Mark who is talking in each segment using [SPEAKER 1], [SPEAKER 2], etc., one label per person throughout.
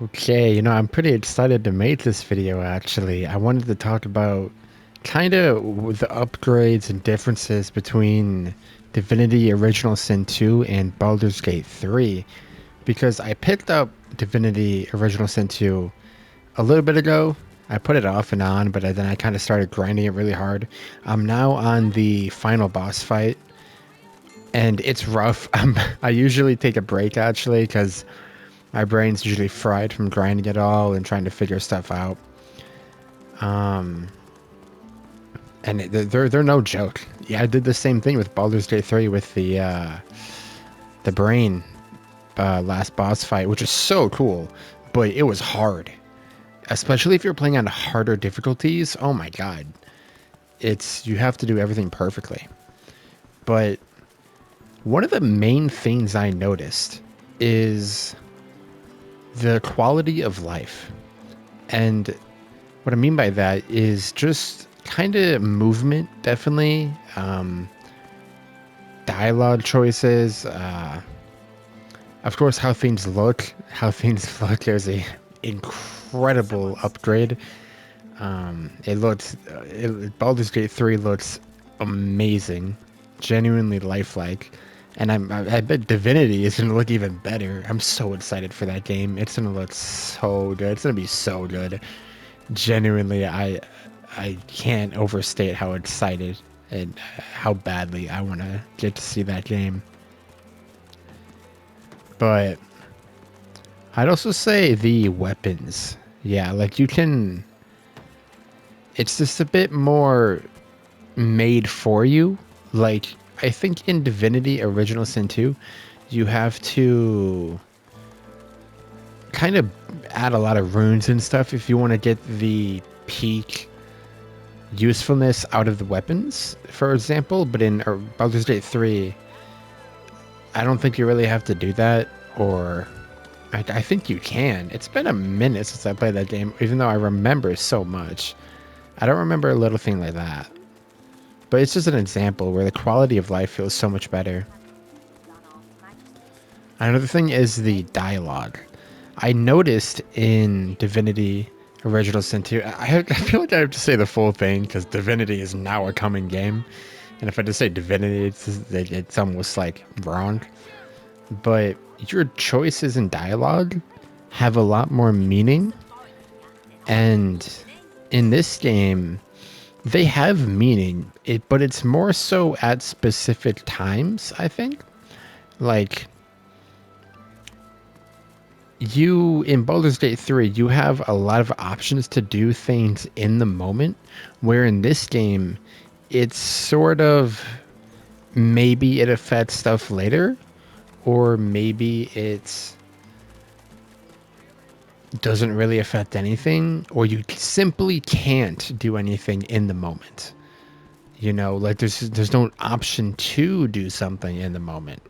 [SPEAKER 1] Okay, I'm pretty excited to make this video actually. I wanted to talk about kind of the upgrades and differences between Divinity Original Sin 2 and Baldur's Gate 3 because I picked up Divinity Original Sin 2 a little bit ago. I put it off and on, but then I kind of started grinding it really hard. I'm now on the final boss fight and it's rough. I usually take a break actually because my brain's usually fried from grinding it all and trying to figure stuff out. And they're no joke. Yeah, I did the same thing with Baldur's Gate 3 with the brain last boss fight, which is so cool, but it was hard. Especially if you're playing on harder difficulties. Oh my god. It's you have to do everything perfectly. But one of the main things I noticed is the quality of life. And what I mean by that is just kind of movement, definitely. Dialogue choices. Of course, how things look. How things look. There's a incredible upgrade. Baldur's Gate 3 looks amazing, genuinely lifelike. And I bet Divinity is going to look even better. I'm so excited for that game. It's going to look so good. It's going to be so good. Genuinely, I can't overstate how excited and how badly I want to get to see that game. But I'd also say the weapons. Yeah, like you can. It's just a bit more made for you. Like, I think in Divinity Original Sin 2, you have to kind of add a lot of runes and stuff if you want to get the peak usefulness out of the weapons, for example. But in Baldur's Gate 3, I don't think you really have to do that, or I think you can. It's been a minute since I played that game, even though I remember so much. I don't remember a little thing like that. But it's just an example where the quality of life feels so much better. Another thing is the dialogue. I noticed in Divinity Original Sin 2, I feel like I have to say the full thing because Divinity is now a coming game. And if I just say Divinity, it's almost like wrong. But your choices in dialogue have a lot more meaning. And in this game, they have meaning, but it's more so at specific times, I think. Like, you, in Baldur's Gate 3, you have a lot of options to do things in the moment, where in this game, it's sort of maybe it affects stuff later, or maybe it's doesn't really affect anything, or you simply can't do anything in the moment. Like there's no option to do something in the moment.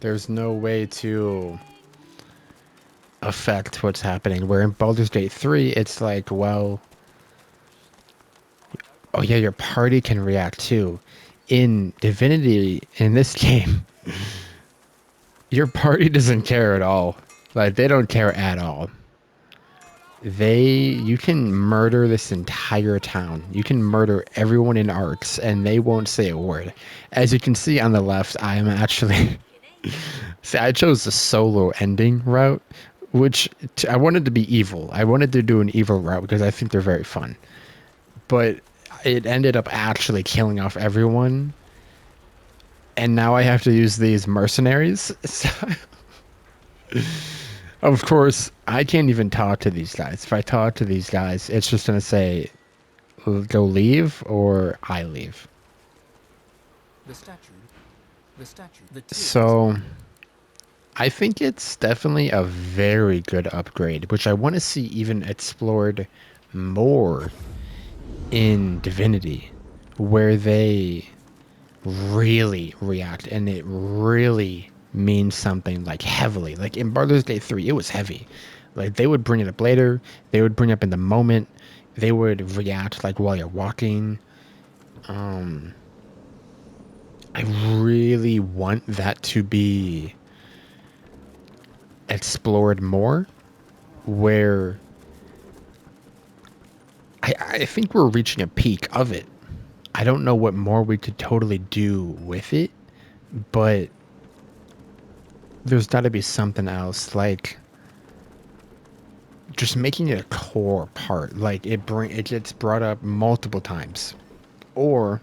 [SPEAKER 1] There's no way to affect what's happening. Where in Baldur's Gate 3, it's like, well, oh yeah, your party can react too. In Divinity, in this game, your party doesn't care at all. Like, they don't care at all. You can murder this entire town. You can murder everyone in Arcs, and they won't say a word. As you can see on the left, I am actually. See, I chose the solo ending route, which I wanted to be evil. I wanted to do an evil route because I think they're very fun. But it ended up actually killing off everyone. And now I have to use these mercenaries. So, of course, I can't even talk to these guys. If I talk to these guys, it's just going to say, go leave or I leave.
[SPEAKER 2] The statue. The statue.
[SPEAKER 1] So I think it's definitely a very good upgrade, which I want to see even explored more in Divinity, where they really react and it really means something, like heavily. Like in Baldur's Gate 3, it was heavy. Like they would bring it up later, they would bring it up in the moment, they would react like while you're walking. I really want that to be explored more, where I think we're reaching a peak of it. I don't know what more we could totally do with it, but there's got to be something else, like just making it a core part. Like it gets brought up multiple times, or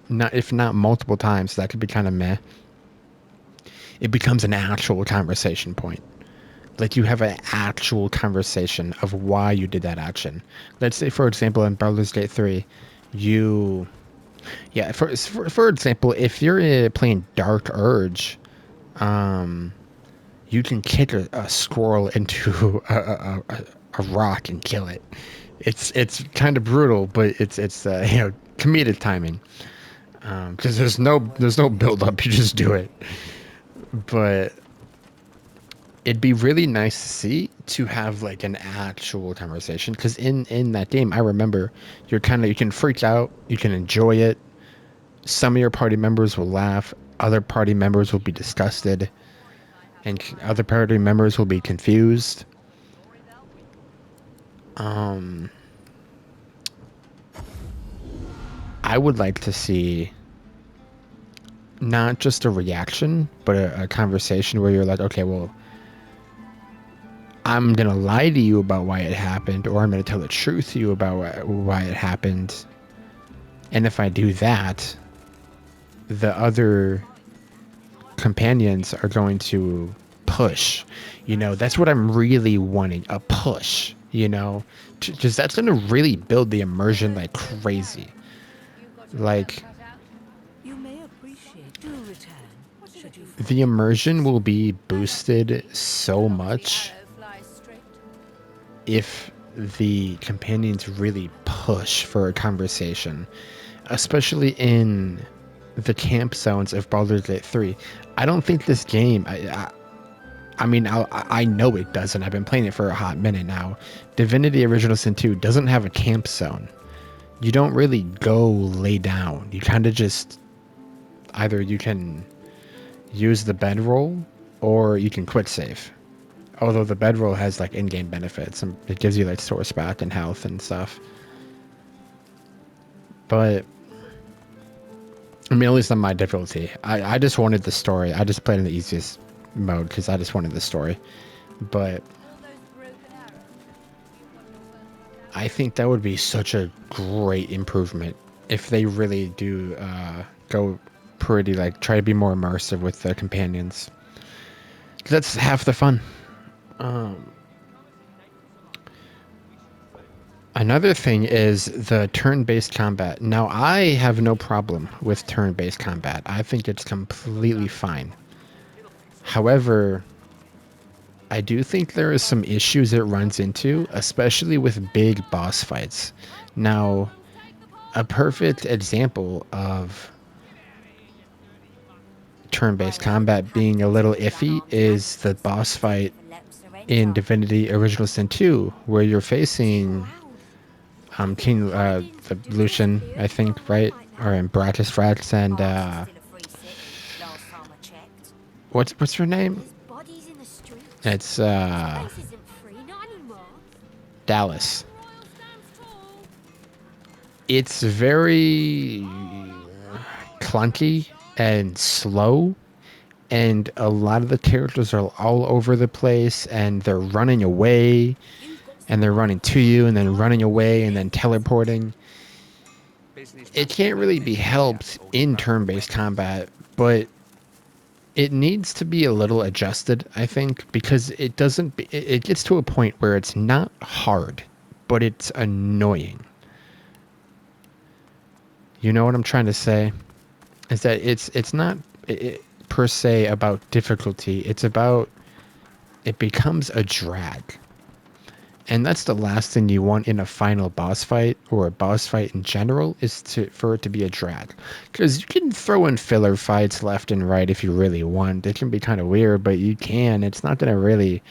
[SPEAKER 1] not, if not multiple times, that could be kind of meh. It becomes an actual conversation point. Like you have an actual conversation of why you did that action. Let's say, for example, in Baldur's Gate 3, you, yeah, for example, if you're playing Dark Urge, you can kick a squirrel into a rock and kill it. It's kind of brutal, but it's comedic timing, because there's no build up. You just do it. But it'd be really nice to see, to have like an actual conversation, because in that game I remember you can freak out, you can enjoy it. Some of your party members will laugh, other party members will be disgusted, and other party members will be confused. I would like to see not just a reaction, but a conversation where you're like, okay, well, I'm going to lie to you about why it happened, or I'm going to tell the truth to you about why it happened. And if I do that, the other companions are going to push. That's what I'm really wanting, a push, because that's going to really build the immersion like crazy. Like, the immersion will be boosted so much if the companions really push for a conversation, especially in the camp zones of Baldur's Gate 3. I don't think this game, I mean, I know it doesn't. I've been playing it for a hot minute now. Divinity Original Sin 2 doesn't have a camp zone. You don't really go lay down. You kind of just, either you can use the bedroll or you can quick save. Although the bedroll has like in-game benefits, and it gives you like source back and health and stuff. But I mean, at least on my difficulty, I just wanted the story. I just played in the easiest mode because I just wanted the story. But I think that would be such a great improvement if they really do go pretty, like, try to be more immersive with the companions. That's half the fun. Another thing is the turn-based combat. Now, I have no problem with turn-based combat. I think it's completely fine. However, I do think there is some issues it runs into, especially with big boss fights. Now, a perfect example of turn-based combat being a little iffy is the boss fight in Divinity Original Sin 2, where you're facing King the Lucian, I think, right? Or in Bratis Frax and what's her name? It's Dallas. It's very clunky and slow, and a lot of the characters are all over the place, and they're running away, and they're running to you, and then running away, and then teleporting. It can't really be helped in turn-based combat, but it needs to be a little adjusted, I think, because it doesn't. It gets to a point where it's not hard, but it's annoying. You know what I'm trying to say? Is that it's not per se about difficulty. It's about, it becomes a drag. And that's the last thing you want in a final boss fight, or a boss fight in general, is for it to be a drag. Because you can throw in filler fights left and right if you really want. It can be kind of weird, but you can. It's not going to really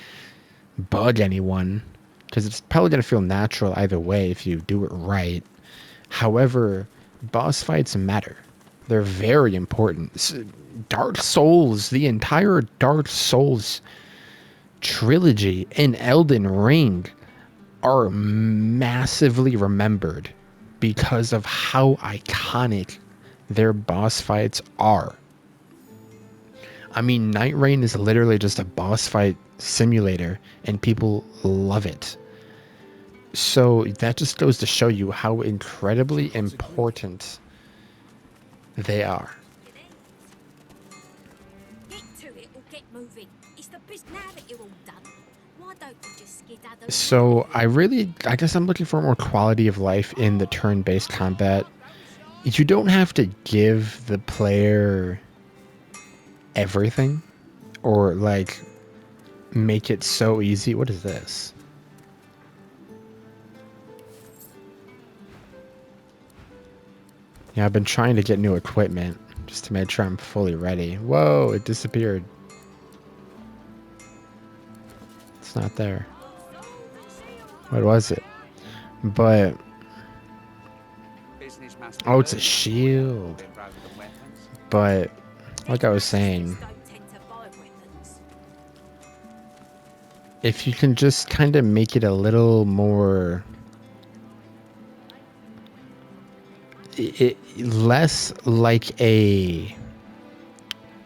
[SPEAKER 1] bug anyone, because it's probably going to feel natural either way if you do it right. However, boss fights matter. They're very important. Dark Souls, the entire Dark Souls trilogy and Elden Ring are massively remembered because of how iconic their boss fights are. I mean, Night Rain is literally just a boss fight simulator, and people love it. So that just goes to show you how incredibly important they are. So I guess I'm looking for more quality of life in the turn-based combat. You don't have to give the player everything or like make it so easy. What is this? Yeah, I've been trying to get new equipment just to make sure I'm fully ready. Whoa, it disappeared. It's not there. What was it? But oh, it's a shield. But like I was saying, if you can just kind of make it a little more less like a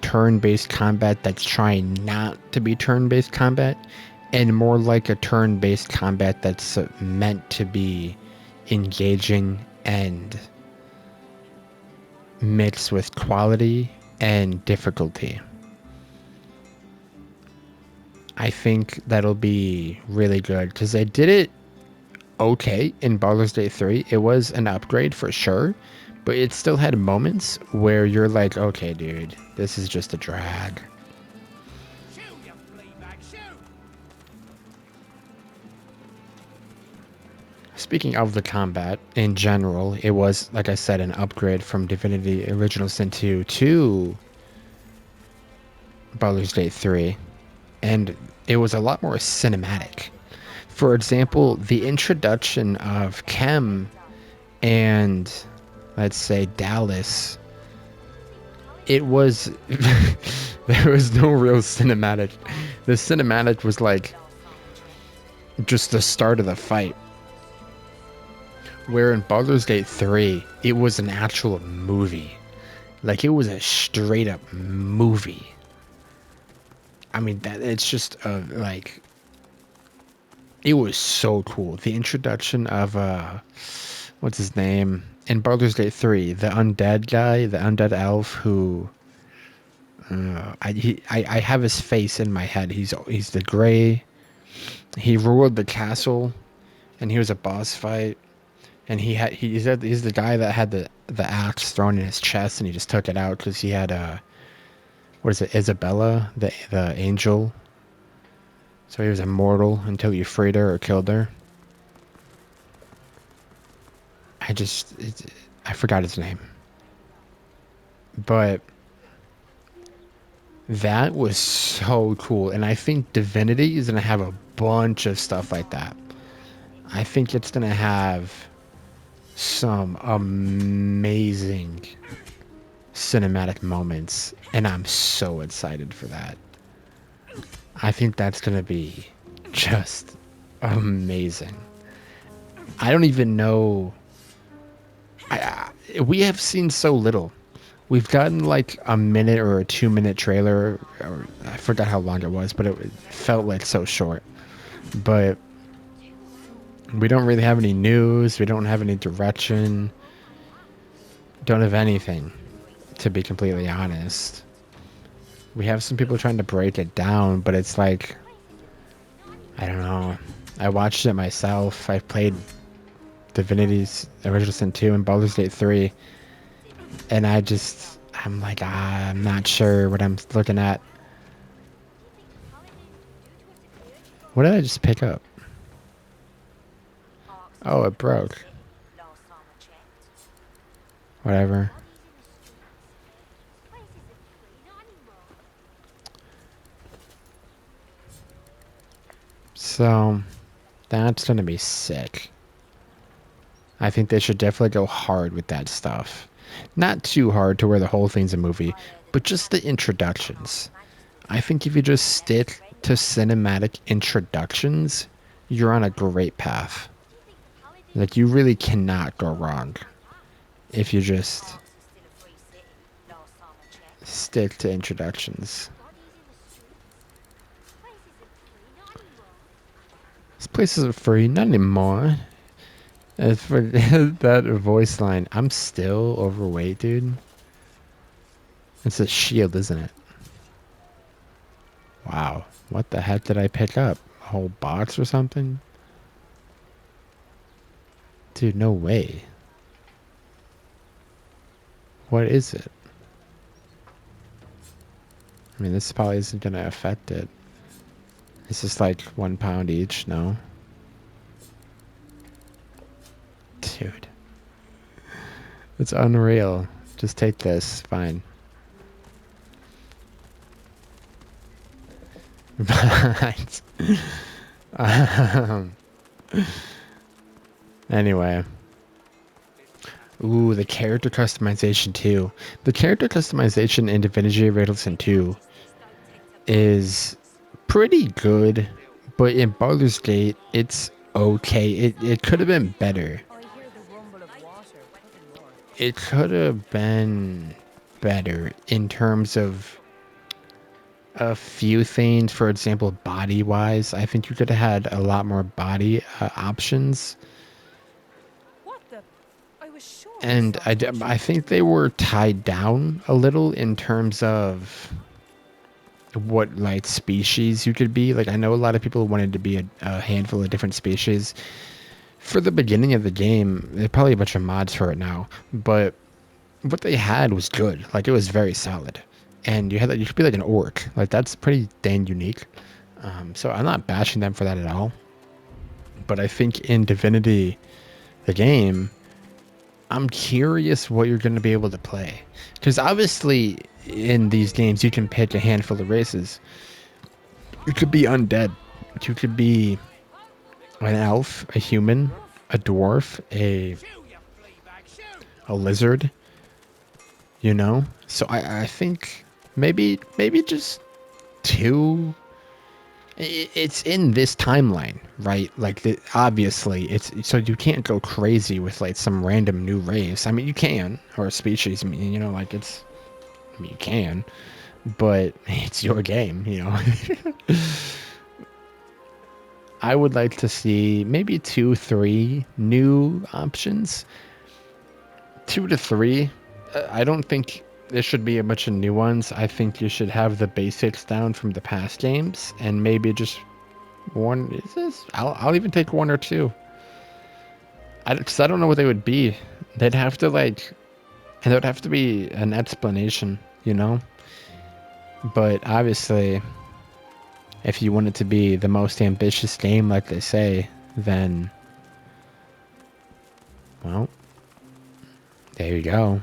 [SPEAKER 1] turn-based combat that's trying not to be turn-based combat, and more like a turn-based combat that's meant to be engaging and mixed with quality and difficulty. I think that'll be really good because they did it okay in Baldur's Gate 3. It was an upgrade for sure, but it still had moments where you're like, okay, dude, this is just a drag. Speaking of the combat in general, it was, like I said, an upgrade from Divinity Original Sin 2 to Baldur's Gate 3, and it was a lot more cinematic. For example, the introduction of Chem and, let's say, Dallas, it was there was no real cinematic. The cinematic was like just the start of the fight, where in Baldur's Gate 3 it was an actual movie. Like, it was a straight up movie. I mean, that it's just like, it was so cool. The introduction of what's his name in Baldur's Gate 3, the undead guy, the undead elf who I have his face in my head. He's the gray. He ruled the castle, and he was a boss fight. And he's the guy that had the axe thrown in his chest, and he just took it out because he had what is it, Isabella, the angel. So he was immortal until you freed her or killed her. I forgot his name. But that was so cool, and I think Divinity is gonna have a bunch of stuff like that. I think it's gonna have some amazing cinematic moments, and I'm so excited for that. I think that's gonna be just amazing. I don't even know. We have seen so little. We've gotten like a minute or a 2-minute trailer, or I forgot how long it was, but it felt like so short. But we don't really have any news. We don't have any direction. Don't have anything, to be completely honest. We have some people trying to break it down, but it's like, I don't know. I watched it myself. I played Divinity's Original Sin 2 and Baldur's Gate 3, and I'm like, I'm not sure what I'm looking at. What did I just pick up? Oh, it broke. Whatever. So, that's gonna be sick. I think they should definitely go hard with that stuff. Not too hard to where the whole thing's a movie, but just the introductions. I think if you just stick to cinematic introductions, you're on a great path. Like, you really cannot go wrong if you just stick to introductions. This place isn't free, not anymore. As for that voice line, I'm still overweight, dude. It's a shield, isn't it? Wow. What the heck did I pick up? A whole box or something? Dude, no way. What is it? I mean, this probably isn't going to affect it. It's just like £1 each, no? Dude. It's unreal. Just take this. Fine. Anyway. Ooh, the character customization too. The character customization in Divinity Original 2 is pretty good, but in Baldur's Gate, it's okay. It could have been better. It could have been better in terms of a few things. For example, body-wise, I think you could have had a lot more body options. And I think they were tied down a little in terms of what like species you could be. Like, I know a lot of people wanted to be a handful of different species for the beginning of the game. There's probably a bunch of mods for it now, but what they had was good. Like, it was very solid, and you could be like an orc. Like, that's pretty dang unique. So I'm not bashing them for that at all, but I think in Divinity, the game, I'm curious what you're going to be able to play, because obviously in these games you can pick a handful of races. You could be undead, you could be an elf, a human, a dwarf, a lizard, you know. So I think maybe just two. It's in this timeline, right? Like, obviously it's so you can't go crazy with like some random new race. I mean, you can, or a species. I mean, you know, like I mean, you can, but it's your game, you know. I would like to see maybe 2, 3 new options. 2 to 3. I don't think there should be a bunch of new ones. I think you should have the basics down from the past games, and maybe just one. Is this? I'll even take 1 or 2. Because I don't know what they would be. They'd have to like, and there would have to be an explanation, you know. But obviously, if you want it to be the most ambitious game, like they say, then, well, there you go.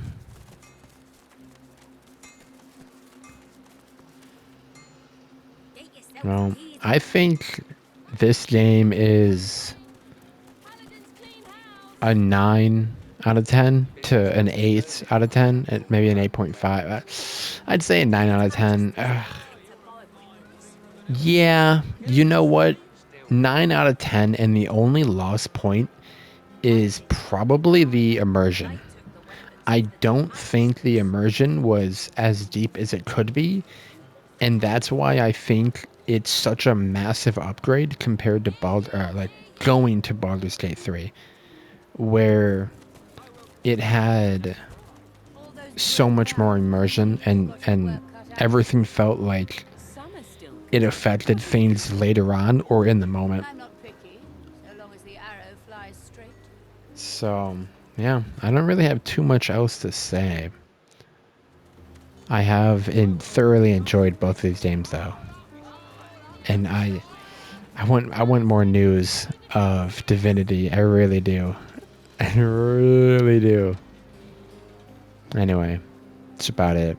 [SPEAKER 1] Well, I think this game is a 9 out of 10 to an 8 out of 10, and maybe an 8.5. I'd say a 9 out of 10. Yeah, you know what? 9 out of 10, and the only loss point is probably the immersion. I don't think the immersion was as deep as it could be, and that's why I think it's such a massive upgrade compared to like going to Baldur's Gate 3, where it had so much more immersion, and everything felt like it affected things later on or in the moment. So, yeah, I don't really have too much else to say. I have thoroughly enjoyed both of these games, though, and I want more news of Divinity. I really do. I really do. Anyway, that's about it.